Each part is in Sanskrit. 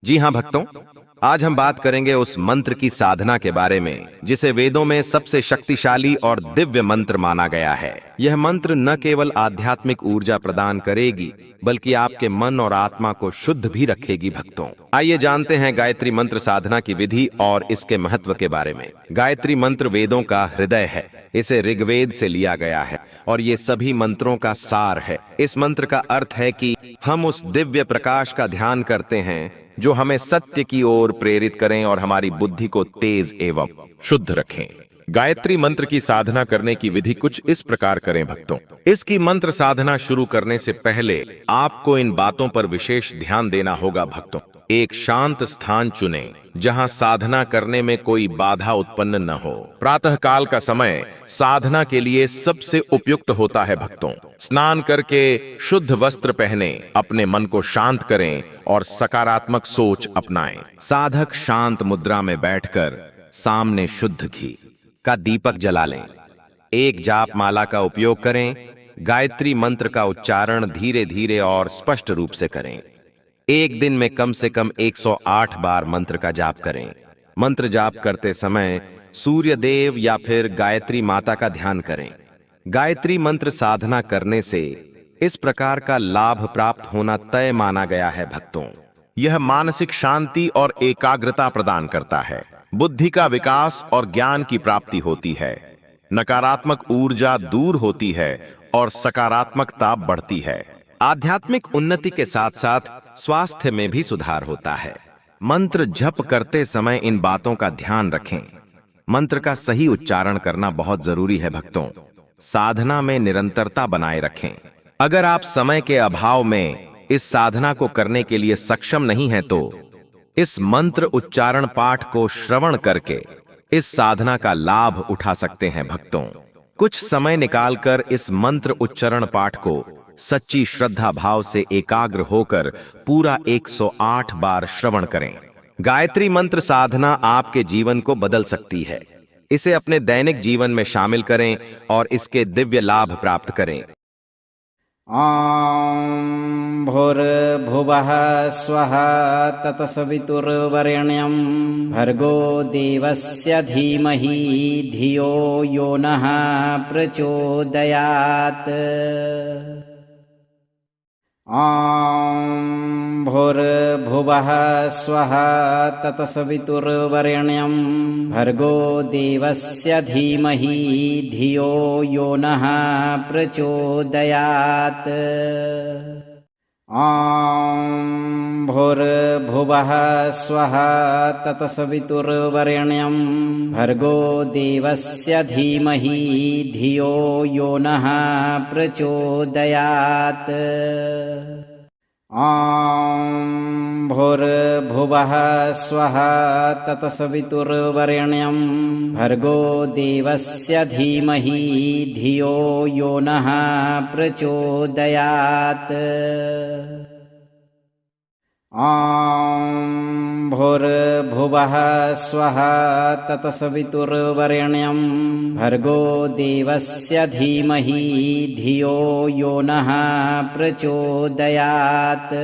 जी हाँ भक्तों, आज हम बात करेंगे उस मंत्र की साधना के बारे में जिसे वेदों में सबसे शक्तिशाली और दिव्य मंत्र माना गया है। यह मंत्र न केवल आध्यात्मिक ऊर्जा प्रदान करेगी बल्कि आपके मन और आत्मा को शुद्ध भी रखेगी। भक्तों, आइए जानते हैं गायत्री मंत्र साधना की विधि और इसके महत्व के बारे में। गायत्री मंत्र वेदों का हृदय है। इसे ऋग्वेद से लिया गया है और ये सभी मंत्रों का सार है। इस मंत्र का अर्थ है कि हम उस दिव्य प्रकाश का ध्यान करते हैं जो हमें सत्य की ओर प्रेरित करें और हमारी बुद्धि को तेज एवं शुद्ध रखें। गायत्री मंत्र की साधना करने की विधि कुछ इस प्रकार करें भक्तों। इसकी मंत्र साधना शुरू करने से पहले आपको इन बातों पर विशेष ध्यान देना होगा भक्तों। एक शांत स्थान चुनें जहां साधना करने में कोई बाधा उत्पन्न न हो। प्रातः काल का समय साधना के लिए सबसे उपयुक्त होता है भक्तों। स्नान करके शुद्ध वस्त्र पहने, अपने मन को शांत करें और सकारात्मक सोच अपनाएं। साधक शांत मुद्रा में बैठकर सामने शुद्ध घी का दीपक जला लें। एक जाप माला का उपयोग करें। गायत्री मंत्र का उच्चारण धीरे धीरे और स्पष्ट रूप से करें। एक दिन में कम से कम 108 बार मंत्र का जाप करें। मंत्र जाप करते समय सूर्य देव या फिर गायत्री माता का ध्यान करें। गायत्री मंत्र साधना करने से इस प्रकार का लाभ प्राप्त होना तय माना गया है भक्तों। यह मानसिक शांति और एकाग्रता प्रदान करता है। बुद्धि का विकास और ज्ञान की प्राप्ति होती है। नकारात्मक ऊर्जा दूर होती है और सकारात्मकता बढ़ती है। आध्यात्मिक उन्नति के साथ साथ स्वास्थ्य में भी सुधार होता है। मंत्र जप करते समय इन बातों का ध्यान रखें। मंत्र का सही उच्चारण करना बहुत जरूरी है भक्तों। साधना में निरंतरता बनाए रखें। अगर आप समय के अभाव में इस साधना को करने के लिए सक्षम नहीं हैं तो इस मंत्र उच्चारण पाठ को श्रवण करके इस साधना का लाभ उठा सकते हैं भक्तों। कुछ समय निकालकर इस मंत्र उच्चारण पाठ को सच्ची श्रद्धा भाव से एकाग्र होकर पूरा 108 बार श्रवण करें। गायत्री मंत्र साधना आपके जीवन को बदल सकती है। इसे अपने दैनिक जीवन में शामिल करें और इसके दिव्य लाभ प्राप्त करें। ॐ भूर्भुवः स्वः तत्सवितुर्वरेण्यं भर्गो देवस्य धीमहि धियो यो नः प्रचोदयात्। ॐ भूर्भुवः स्वः तत्सवितुर्वरेण्यं भर्गो देवस्य धीमहि धियो यो नः प्रचोदयात्। ॐ भूर्भुवः स्वः तत्सवितुर्वरेण्यं भर्गो देवस्य धीमहि धियो यो नः प्रचोदयात्। ॐ भूर्भुवः स्वः तत्सवितुर्वरेण्यं भर्गो देवस्य धीमहि धियो यो नः प्रचोदयात्। ॐ भूर्भुवः स्वः तत्सवितुर्वरेण्यं भर्गो देवस्य धीमहि धियो यो नः प्रचोदयात्।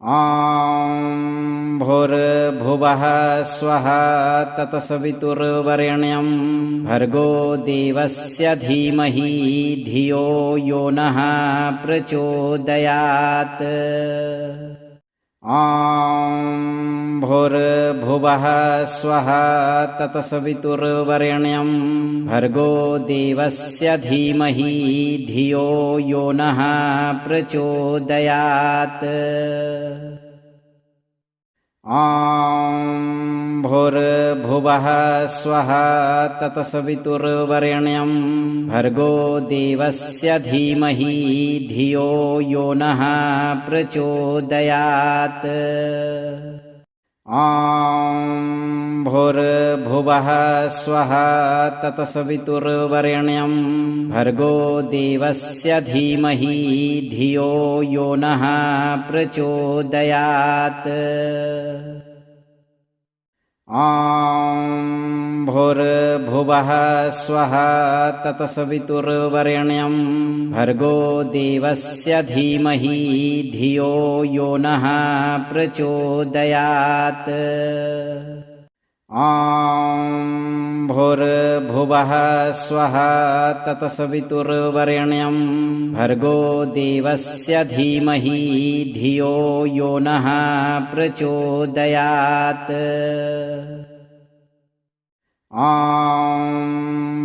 ॐ भूर्भुवः स्वः तत्सवितुर्वरेण्यं भर्गो देवस्य धीमहि धियो यो नः प्रचोदयात्। ॐ भूर्भुवः स्वः तत्सवितुर्वरेण्यं भर्गो देवस्य धीमहि धियो यो नः प्रचोदयात्। ॐ भूर्भुवः स्वः तत्सवितुर्वरेण्यं भर्गो देवस्य धीमहि धियो यो नः प्रचोदयात्। ॐ भूर्भुवः स्वः तत्सवितुर्वरेण्यं भर्गो देवस्य धीमहि धियो यो नः प्रचोदयात्। ॐ भूर्भुवः स्वः तत्सवितुर्वरेण्यं भर्गो देवस्य धीमहि धियो यो नः प्रचोदयात्। ॐ भूर्भुवः स्वः तत्सवितुर्वरेण्यं भर्गो देवस्य धीमहि धियो यो नः प्रचोदयात्। ॐ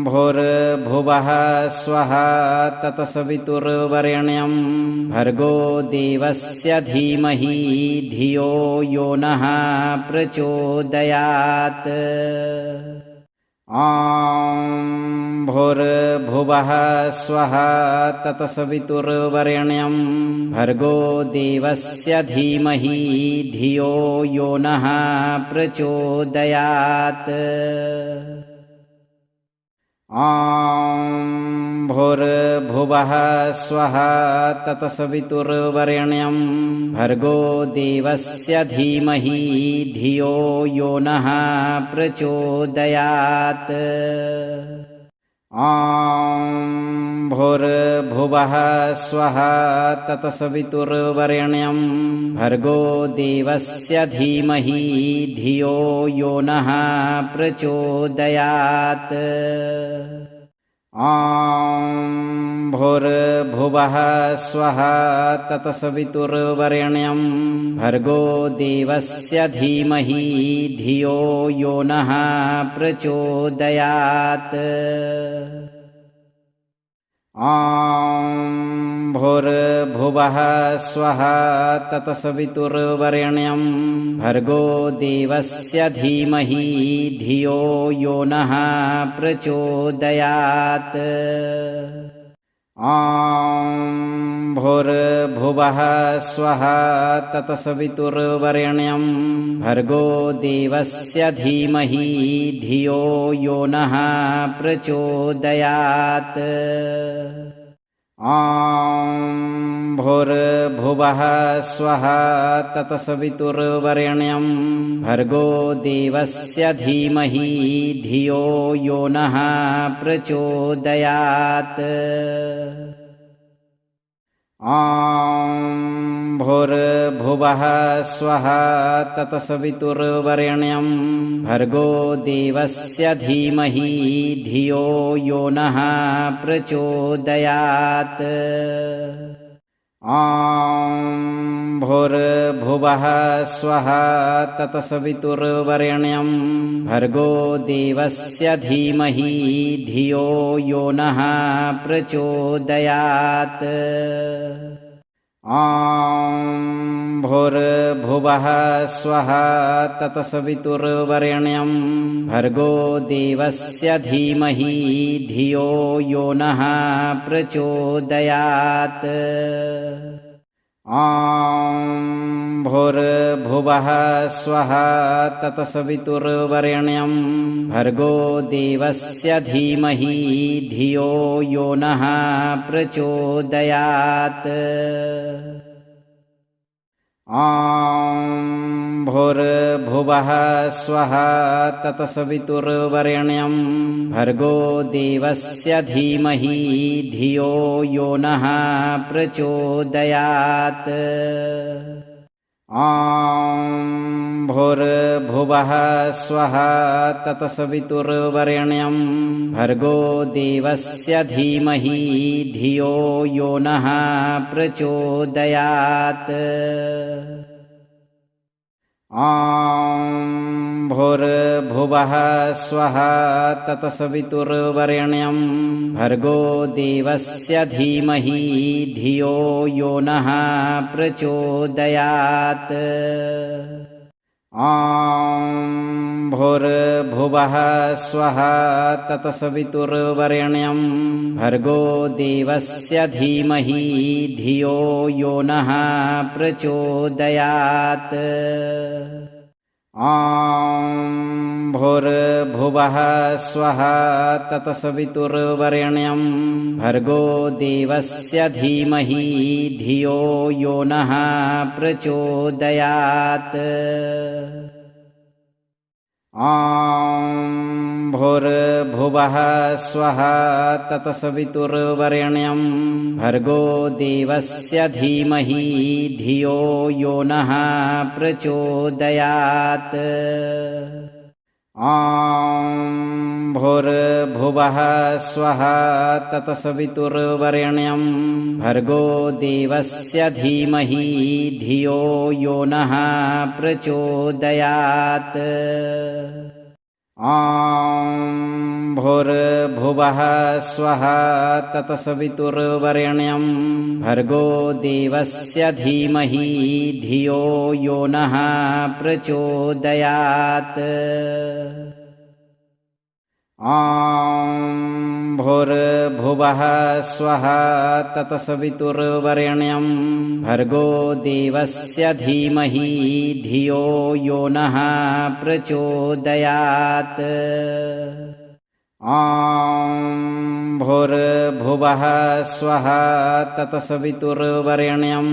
भूर्भुवः स्वः तत्सवितुर्वरेण्यं भर्गो देवस्य धीमहि धियो यो नः प्रचोदयात्। ॐ भूर्भुवः स्वः तत्सवितुर्वरेण्यं भर्गो देवस्य धीमहि धियो यो नः प्रचोदयात्। ॐ भूर्भुवः स्वः तत्सवितुर्वरेण्यं भर्गो देवस्य धीमहि धियो यो नः प्रचोदयात्। ॐ भूर्भुवः स्वः तत्सवितुर्वरेण्यं भर्गो देवस्य धीमहि धियो यो नः प्रचोदयात्। ॐ भूर्भुवः स्वः तत्सवितुर्वरेण्यं भर्गो देवस्य धीमहि धियो यो नः प्रचोदयात्। ॐ भूर्भुवः स्वः तत्सवितुर्वरेण्यं भर्गो देवस्य धीमहि धियो यो नः प्रचोदयात्। ॐ भूर्भुवः स्वः तत्सवितुर्वरेण्यं भर्गो देवस्य धीमहि धियो यो नः प्रचोदयात्। ॐ भूर्भुवः स्वः तत्सवितुर्वरेण्यं भर्गो देवस्य धीमहि धियो यो नः प्रचोदयात्। ॐ भूर्भुवः स्वः तत्सवितुर्वरेण्यं भर्गो देवस्य धीमहि धियो यो नः प्रचोदयात्। ॐ भूर्भुवः स्वः तत्सवितुर्वरेण्यं भर्गो देवस्य धीमहि धियो यो नः प्रचोदयात्। ॐ भूर्भुवः स्वः तत्सवितुर्वरेण्यं भर्गो देवस्य धीमहि धियो यो नः प्रचोदयात्। ॐ भूर्भुवः स्वः तत्सवितुर्वरेण्यं भर्गो देवस्य धीमहि धियो यो नः प्रचोदयात्। ॐ भूर्भुवः स्वः तत्सवितुर्वरेण्यं भर्गो देवस्य धीमहि धियो यो नः प्रचोदयात्। ॐ भूर्भुवः स्वः तत्सवितुर्वरेण्यं भर्गो देवस्य धीमहि धियो यो नः प्रचोदयात्। ॐ भूर्भुवः स्वः तत्सवितुर्वरेण्यं भर्गो देवस्य धीमहि धियो यो नः प्रचोदयात्। ॐ भूर्भुवः स्वः तत्सवितुर्वरेण्यं भर्गो देवस्य धीमहि धियो यो नः प्रचोदयात्। ॐ भूर्भुवः स्वः तत्सवितुर्वरेण्यं भर्गो देवस्य धीमहि धियो यो नः प्रचोदयात्। ॐ भूर्भुवः स्वः तत्सवितुर्वरेण्यं भर्गो देवस्य धीमहि धियो यो नः प्रचोदयात्। ॐ भूर्भुवः स्वः तत्सवितुर्वरेण्यं भर्गो देवस्य धीमहि धियो यो नः प्रचोदयात्। ॐ भूर्भुवः स्वः तत्सवितुर्वरेण्यं भर्गो देवस्य धीमहि धियो यो नः प्रचोदयात्। ॐ भूर्भुवः स्वः तत्सवितुर्वरेण्यं भर्गो देवस्य धीमहि धियो यो नः प्रचोदयात्। ॐ भूर्भुवः स्वः तत्सवितुर्वरेण्यं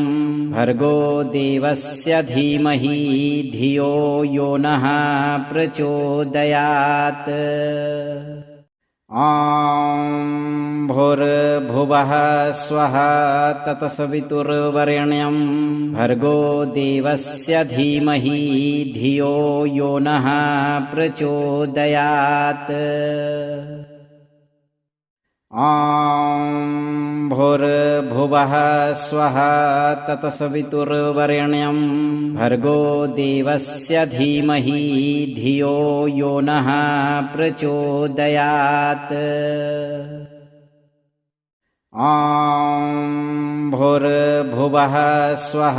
भर्गो देवस्य धीमहि धियो यो नः प्रचोदयात्। ॐ भूर्भुवः स्वः तत्सवितुर्वरेण्यं भर्गो देवस्य धीमहि धियो यो नः प्रचोदयात्। ॐ भूर्भुवः स्वः तत्सवितुर्वरेण्यं भर्गो देवस्य धीमहि धियो यो नः प्रचोदयात्। ॐ भूर्भुवः स्वः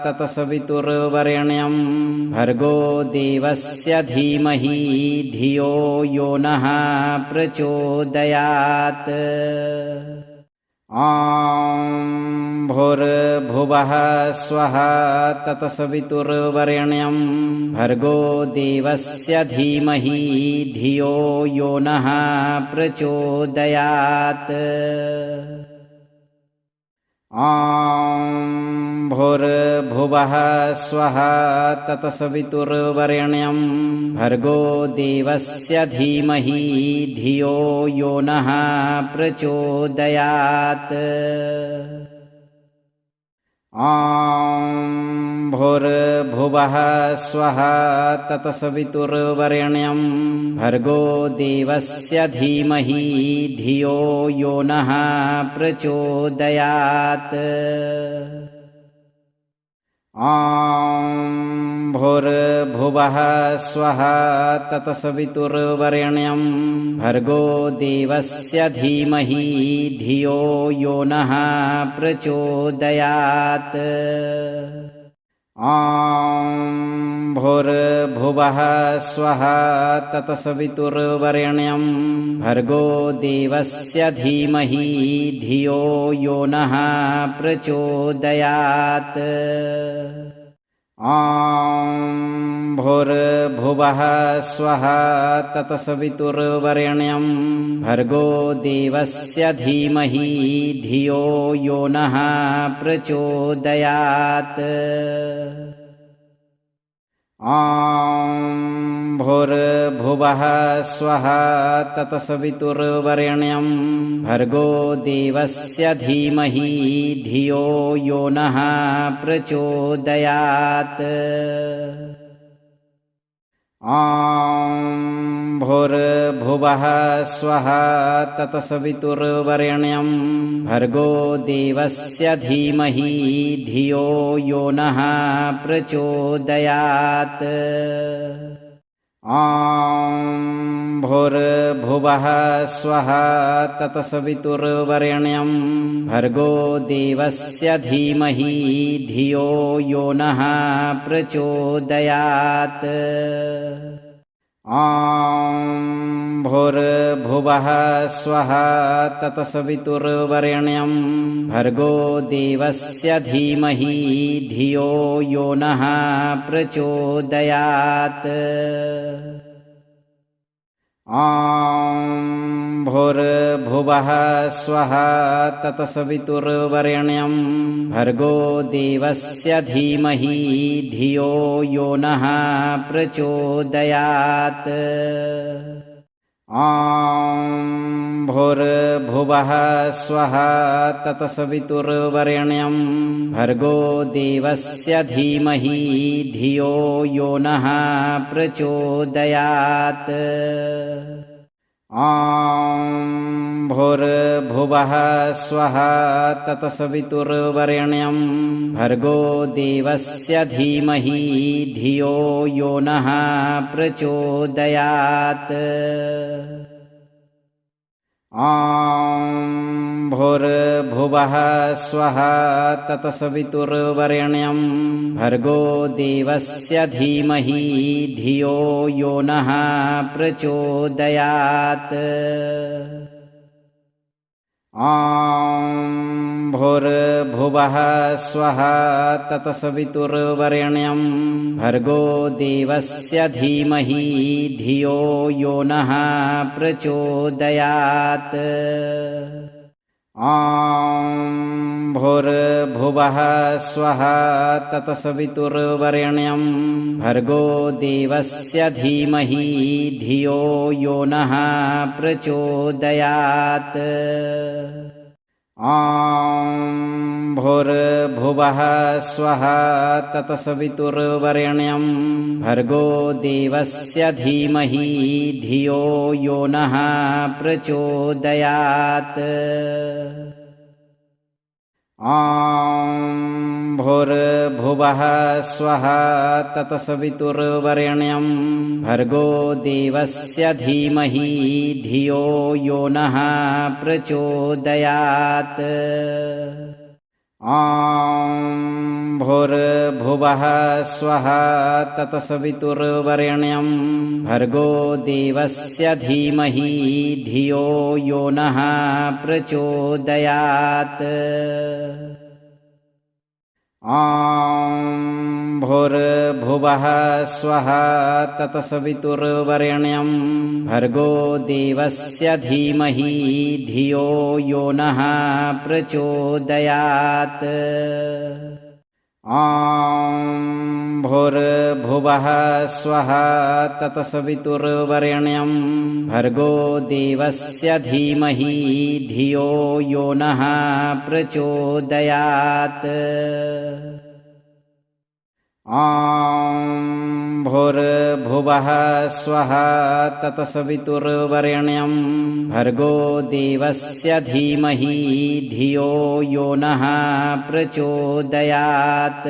तत्सवितुर्वरेण्यं भर्गो देवस्य धीमहि धियो यो नः प्रचोदयात्। ॐ भूर्भुवः स्वः तत्सवितुर्वरेण्यं भर्गो देवस्य धीमहि धियो यो नः प्रचोदयात्। ॐ भूर्भुवः स्वः तत्सवितुर्वरेण्यं भर्गो देवस्य धीमहि धियो यो नः प्रचोदयात्। ॐ भूर्भुवः स्वः तत्सवितुर्वरेण्यं भर्गो देवस्य धीमहि धियो यो नः प्रचोदयात्। ॐ भूर्भुवः स्वः तत्सवितुर्वरेण्यं भर्गो देवस्य धीमहि धियो यो नः प्रचोदयात्। ॐ भूर्भुवः स्वः तत्सवितुर्वरेण्यं भर्गो देवस्य धीमहि धियो यो नः प्रचोदयात्। ॐ भूर्भुवः स्वः तत्सवितुर्वरेण्यं भर्गो देवस्य धीमहि धियो यो नः प्रचोदयात्। ॐ भूर्भुवः स्वः तत्सवितुर्वरेण्यं भर्गो देवस्य धीमहि धियो यो नः प्रचोदयात्। ॐ भूर्भुवः स्वः तत्सवितुर्वरेण्यं भर्गो देवस्य धीमहि धियो यो नः प्रचोदयात्। ॐ भूर्भुवः स्वः तत्सवितुर्वरेण्यं भर्गो देवस्य धीमहि धियो यो नः प्रचोदयात्। ॐ भूर्भुवः स्वः तत्सवितुर्वरेण्यं भर्गो देवस्य धीमहि धियो यो नः प्रचोदयात्। ॐ भूर्भुवः स्वः तत्सवितुर्वरेण्यं भर्गो देवस्य धीमहि धियो यो नः प्रचोदयात्। ॐ भूर्भुवः स्वः तत्सवितुर्वरेण्यं भर्गो देवस्य धीमहि धियो यो नः प्रचोदयात्। ॐ भूर्भुवः स्वः तत्सवितुर्वरेण्यं भर्गो देवस्य धीमहि धियो यो नः प्रचोदयात्। ॐ भूर्भुवः स्वः तत्सवितुर्वरेण्यं भर्गो देवस्य धीमहि धियो यो नः प्रचोदयात्। ॐ भूर्भुवः स्वः तत्सवितुर्वरेण्यं भर्गो देवस्य धीमहि धियो यो नः प्रचोदयात्। ॐ भूर्भुवः स्वः तत्सवितुर्वरेण्यं भर्गो देवस्य धीमहि धियो यो नः प्रचोदयात्। ॐ भूर्भुवः स्वः तत्सवितुर्वरेण्यं भर्गो देवस्य धीमहि धियो यो नः प्रचोदयात्। ॐ भूर्भुवः स्वः तत्सवितुर्वरेण्यं भर्गो देवस्य धीमहि धियो यो नः प्रचोदयात्। ॐ भूर्भुवः स्वः तत्सवितुर्वरेण्यं भर्गो देवस्य धीमहि धियो यो नः प्रचोदयात्। ॐ भूर्भुवः स्वः तत्सवितुर्वरेण्यं भर्गो देवस्य धीमहि धियो यो नः प्रचोदयात्। ॐ भूर्भुवः स्वः तत्सवितुर्वरेण्यं भर्गो देवस्य धीमहि धियो यो नः प्रचोदयात्। ॐ भूर्भुवः स्वः तत्सवितुर्वरेण्यं भर्गो देवस्य धीमहि धियो यो नः प्रचोदयात्।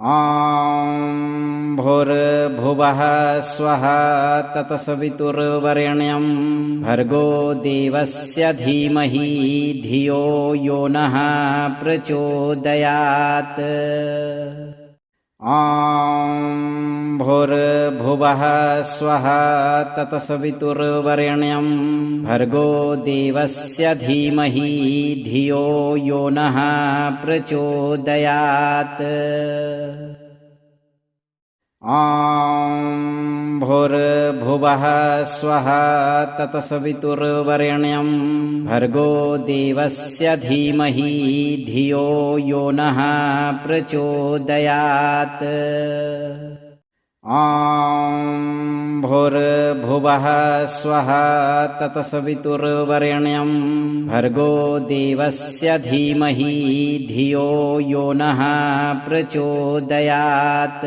ॐ भूर्भुवः स्वः तत्सवितुर्वरेण्यं भर्गो देवस्य धीमहि धियो यो नः प्रचोदयात्। ॐ भूर्भुवः स्वः तत्सवितुर्वरेण्यं भर्गो देवस्य धीमहि धियो यो नः प्रचोदयात्। ॐ भूर्भुवः स्वः तत्सवितुर्वरेण्यं भर्गो देवस्य धीमहि धियो यो नः प्रचोदयात्। ॐ भूर्भुवः स्वः तत्सवितुर्वरेण्यं भर्गो देवस्य धीमहि धियो यो नः प्रचोदयात्।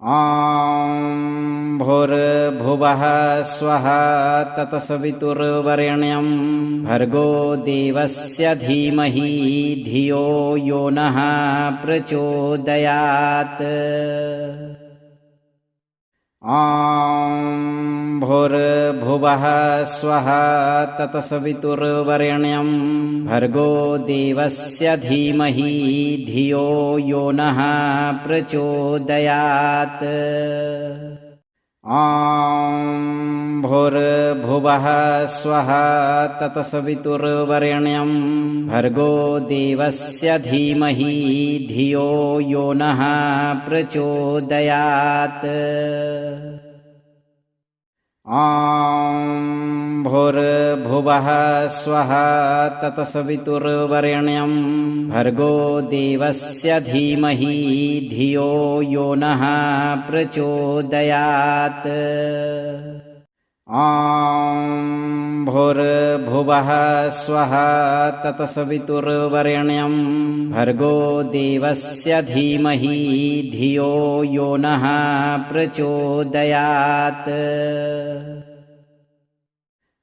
ॐ भूर्भुवः स्वः तत्सवितुर्वरेण्यं भर्गो देवस्य धीमहि धियो यो नः प्रचोदयात्। ॐ भूर्भुवः स्वः तत्सवितुर्वरेण्यं भर्गो देवस्य धीमहि धियो यो नः प्रचोदयात्। ॐ भूर्भुवः स्वः तत्सवितुर्वरेण्यं भर्गो देवस्य धीमहि धियो यो नः प्रचोदयात्। ॐ भूर्भुवः स्वः तत्सवितुर्वरेण्यं भर्गो देवस्य धीमहि धियो यो नः प्रचोदयात्। ॐ भूर्भुवः स्वः तत्सवितुर्वरेण्यं भर्गो देवस्य धीमहि धियो यो नः प्रचोदयात्।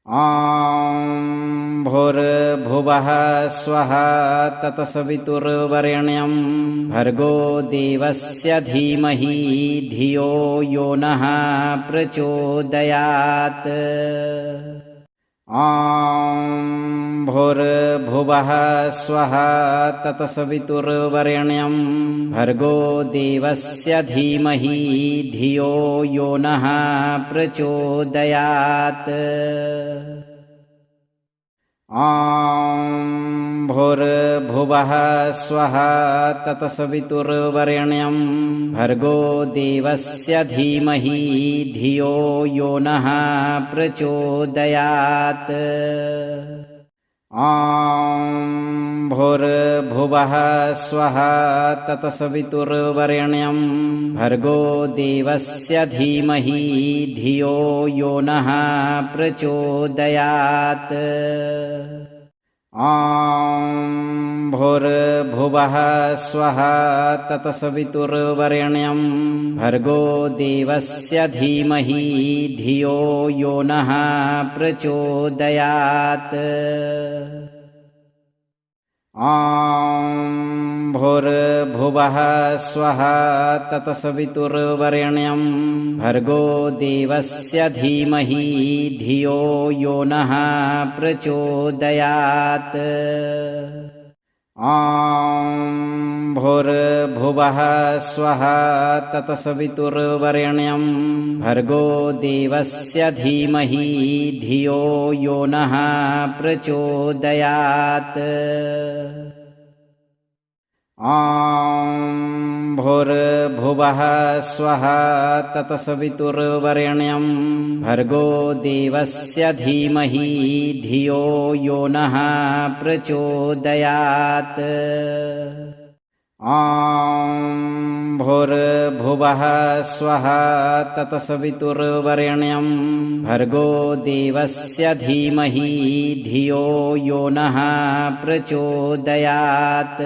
ॐ भूर्भुवः स्वः तत्सवितुर्वरेण्यं भर्गो देवस्य धीमहि धियो यो नः प्रचोदयात्। ॐ भूर्भुवः स्वः तत्सवितुर्वरेण्यं भर्गो देवस्य धीमहि धियो यो नः प्रचोदयात्। ॐ भूर्भुवः स्वः तत्सवितुर्वरेण्यं भर्गो देवस्य धीमहि धियो यो नः प्रचोदयात्। ॐ भूर्भुवः स्वः तत्सवितुर्वरेण्यं भर्गो देवस्य धीमहि धियो यो नः प्रचोदयात्। ॐ भूर्भुवः स्वः तत्सवितुर्वरेण्यं भर्गो देवस्य धीमहि धियो यो नः प्रचोदयात्। ॐ भूर्भुवः स्वः तत्सवितुर्वरेण्यं भर्गो देवस्य धीमहि धियो यो नः प्रचोदयात्। ॐ भूर्भुवः स्वः तत्सवितुर्वरेण्यं भर्गो देवस्य धीमहि धियो यो नः प्रचोदयात्। ॐ भूर्भुवः स्वः तत्सवितुर्वरेण्यं भर्गो देवस्य धीमहि धियो यो नः प्रचोदयात्। ॐ भूर्भुवः स्वः तत्सवितुर्वरेण्यं भर्गो देवस्य धीमहि धियो यो नः प्रचोदयात्।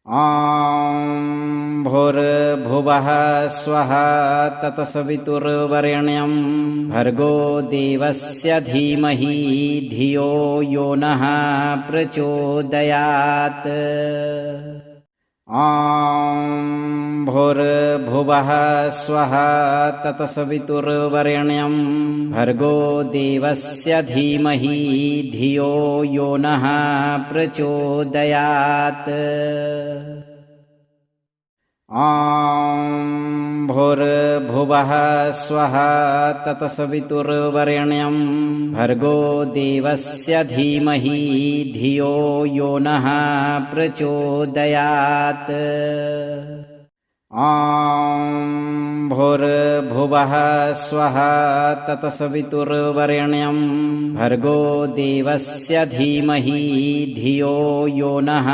ॐ भूर्भुवः स्वः तत्सवितुर्वरेण्यं भर्गो देवस्य धीमहि धियो यो नः प्रचोदयात्। ॐ भूर्भुवः स्वः तत्सवितुर्वरेण्यं भर्गो देवस्य धीमहि धियो यो नः प्रचोदयात्। ॐ भूर्भुवः स्वः तत्सवितुर्वरेण्यं भर्गो देवस्य धीमहि धियो यो नः प्रचोदयात्। ॐ भूर्भुवः स्वः तत्सवितुर्वरेण्यं भर्गो देवस्य धीमहि धियो यो नः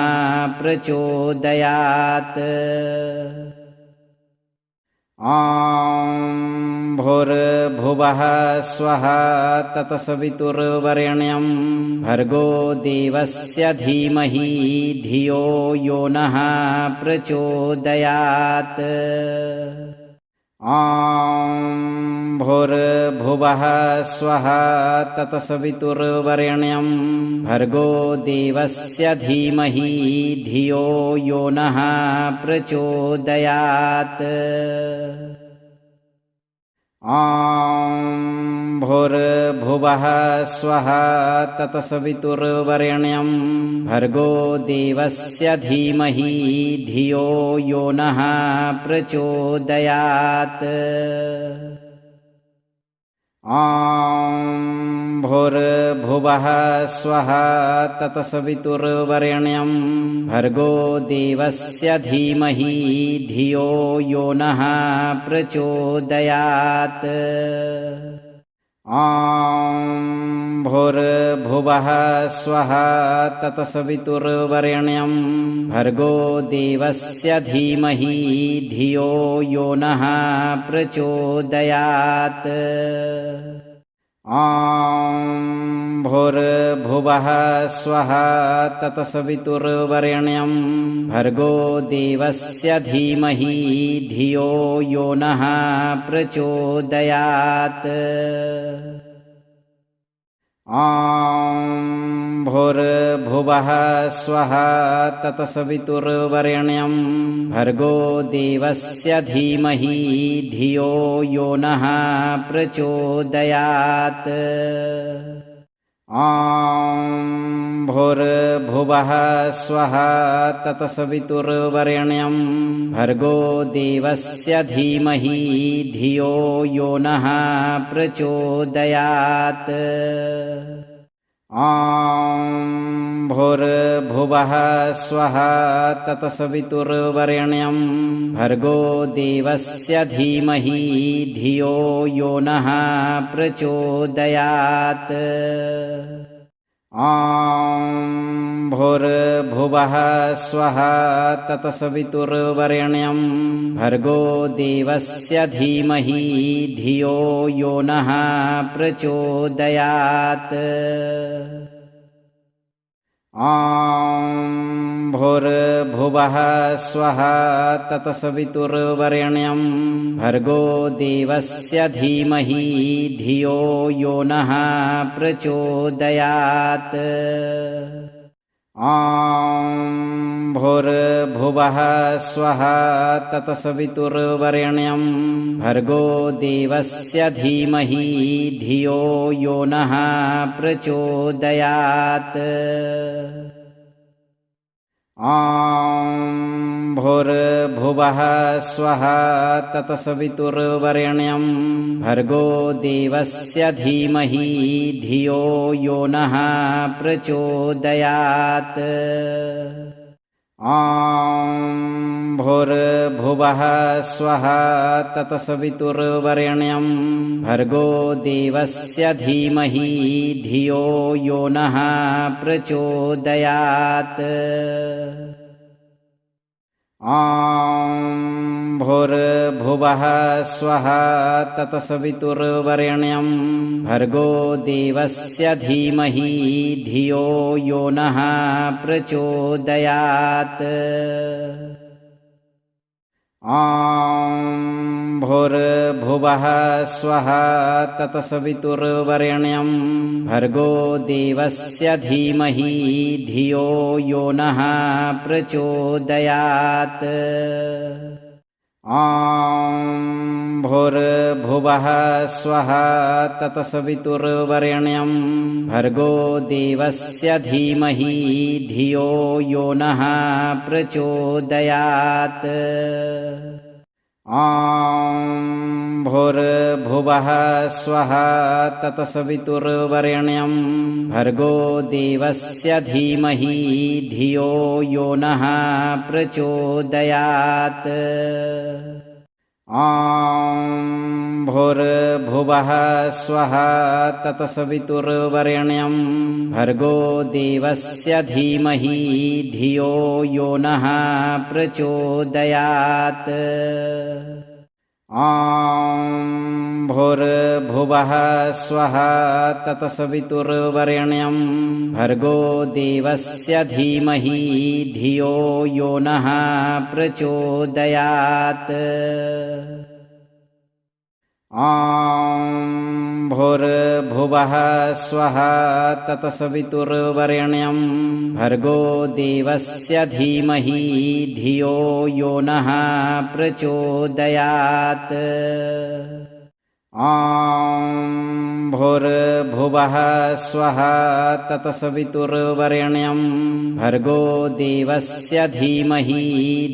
प्रचोदयात्। ॐ भूर्भुवः स्वः तत्सवितुर्वरेण्यं भर्गो देवस्य धीमहि धियो यो नः प्रचोदयात्। ॐ भूर्भुवः स्वः तत्सवितुर्वरेण्यं भर्गो देवस्य धीमहि धियो यो नः प्रचोदयात्। ॐ भूर्भुवः स्वः तत्सवितुर्वरेण्यं भर्गो देवस्य धीमहि धियो यो नः प्रचोदयात्। ॐ भूर्भुवः स्वः तत्सवितुर्वरेण्यं भर्गो देवस्य धीमहि धियो यो नः प्रचोदयात्। ॐ भूर्भुवः स्वः तत्सवितुर्वरेण्यं भर्गो देवस्य धीमहि धियो यो नः प्रचोदयात्। ॐ भूर्भुवः स्वः तत्सवितुर्वरेण्यं भर्गो देवस्य धीमहि धियो यो नः प्रचोदयात्। ॐ भूर्भुवः स्वः तत्सवितुर्वरेण्यं भर्गो देवस्य धीमहि धियो यो नः प्रचोदयात्। ॐ भूर्भुवः स्वः तत्सवितुर्वरेण्यं भर्गो देवस्य धीमहि धियो यो नः प्रचोदयात्। ॐ भूर्भुवः स्वः तत्सवितुर्वरेण्यं भर्गो देवस्य धीमहि धियो यो नः प्रचोदयात्। ॐ भूर्भुवः स्वः तत्सवितुर्वरेण्यं भर्गो देवस्य धीमहि धियो यो नः प्रचोदयात्। ॐ भूर्भुवः स्वः तत्सवितुर्वरेण्यं भर्गो देवस्य धीमहि धियो यो नः प्रचोदयात्। ॐ भूर्भुवः स्वः तत्सवितुर्वरेण्यं भर्गो देवस्य धीमहि धियो यो नः प्रचोदयात्। ॐ भूर्भुवः स्वः तत्सवितुर्वरेण्यं भर्गो देवस्य धीमहि धियो यो नः प्रचोदयात्। ॐ भूर्भुवः स्वः तत्सवितुर्वरेण्यं भर्गो देवस्य धीमहि धियो यो नः प्रचोदयात्। ॐ भूर्भुवः स्वः तत्सवितुर्वरेण्यं भर्गो देवस्य धीमहि धियो यो नः प्रचोदयात्। ॐ भूर्भुवः स्वः तत्सवितुर्वरेण्यं भर्गो देवस्य धीमहि धियो यो नः प्रचोदयात्। ॐ भूर्भुवः स्वः तत्सवितुर्वरेण्यं भर्गो देवस्य धीमहि धियो यो नः प्रचोदयात्। ॐ भूर्भुवः स्वः तत्सवितुर्वरेण्यं भर्गो देवस्य धीमहि धियो यो नः प्रचोदयात्। ॐ भूर्भुवः स्वः तत्सवितुर्वरेण्यं भर्गो देवस्य धीमहि धियो यो नः प्रचोदयात्। ॐ भूर्भुवः स्वः तत्सवितुर्वरेण्यं भर्गो देवस्य धीमहि धियो यो नः प्रचोदयात्। ॐ भूर्भुवः स्वः तत्सवितुर्वरेण्यं भर्गो देवस्य धीमहि धियो यो नः प्रचोदयात्। ॐ भूर्भुवः स्वः तत्सवितुर्वरेण्यं भर्गो देवस्य धीमहि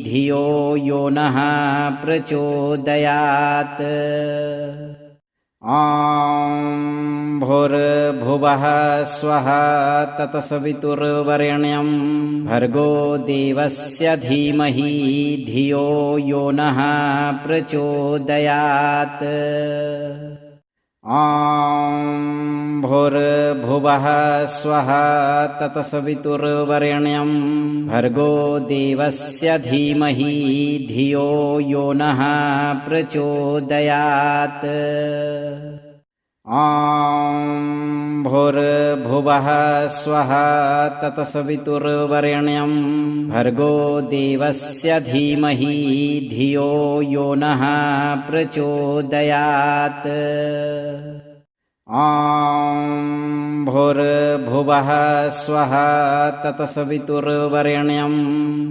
धियो यो नः प्रचोदयात्। ॐ भूर्भुवः स्वः तत्सवितुर्वरेण्यं भर्गो देवस्य धीमहि धियो यो नः प्रचोदयात्। ॐ भूर्भुवः स्वः तत्सवितुर्वरेण्यं भर्गो देवस्य धीमहि धियो यो नः प्रचोदयात्। ॐ भूर्भुवः स्वः तत्सवितुर्वरेण्यं भर्गो देवस्य धीमहि धियो यो नः प्रचोदयात्। ॐ भूर्भुवः स्वः तत्सवितुर्वरेण्यं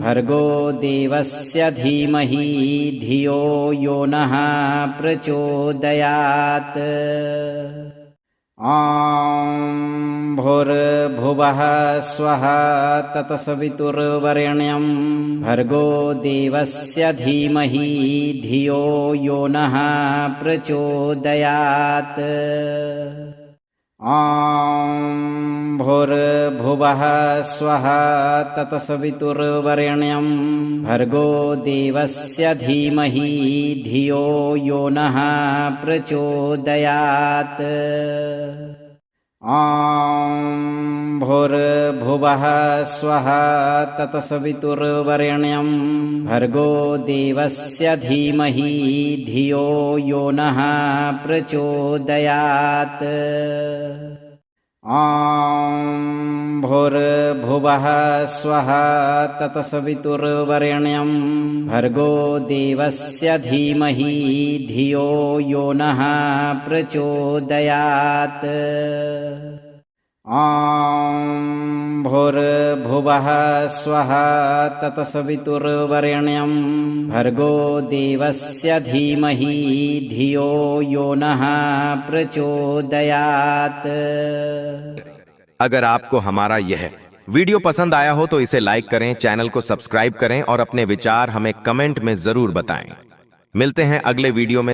भर्गो देवस्य धीमहि धियो यो नः प्रचोदयात्। ॐ भूर्भुवः स्वः तत्सवितुर्वरेण्यं भर्गो देवस्य धीमहि धियो यो नः प्रचोदयात्। ॐ भूर्भुवः स्वः तत्सवितुर्वरेण्यं भर्गो देवस्य धीमहि धियो यो नः प्रचोदयात्। ॐ भूर्भुवः स्वः तत्सवितुर्वरेण्यं भर्गो देवस्य धीमहि धियो यो नः प्रचोदयात्। ॐ भूर्भुवः स्वः तत्सवितुर्वरेण्यं भर्गो देवस्य धीमहि धियो यो नः प्रचोदयात्। ॐ भूर्भुवः स्वः तत्सवितुर्वरेण्यं भर्गो देवस्य धीमहि धियो यो नः प्रचोदयात्। अगर आपको हमारा यह वीडियो पसंद आया हो तो इसे लाइक करें, चैनल को सब्सक्राइब करें और अपने विचार हमें कमेंट में जरूर बताएं। मिलते हैं अगले वीडियो में।